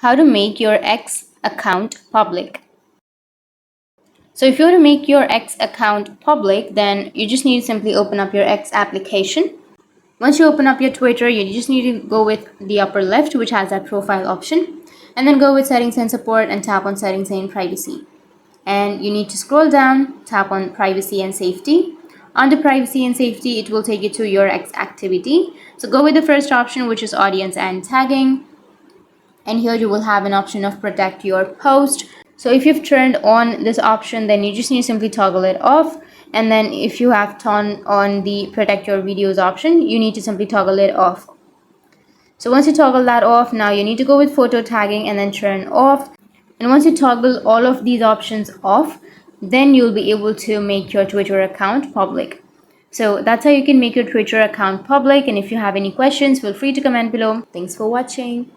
How to make your X account public. So if you want to make your X account public, then you just need to simply open up your X application. Once you open up your Twitter, you just need to go with the upper left, which has that profile option, and then go with settings and support and tap on settings and privacy. And you need to scroll down, tap on privacy and safety. Under privacy and safety, it will take you to your X activity. So go with the first option, which is audience and tagging. And here you will have an option of protect your post. So if you've turned on this option, then you just need to simply toggle it off. And then if you have turned on the protect your videos option, you need to simply toggle it off. So once you toggle that off, now you need to go with photo tagging and then turn off. And once you toggle all of these options off, then you'll be able to make your Twitter account public. So that's how you can make your Twitter account public. And if you have any questions, feel free to comment below. Thanks for watching.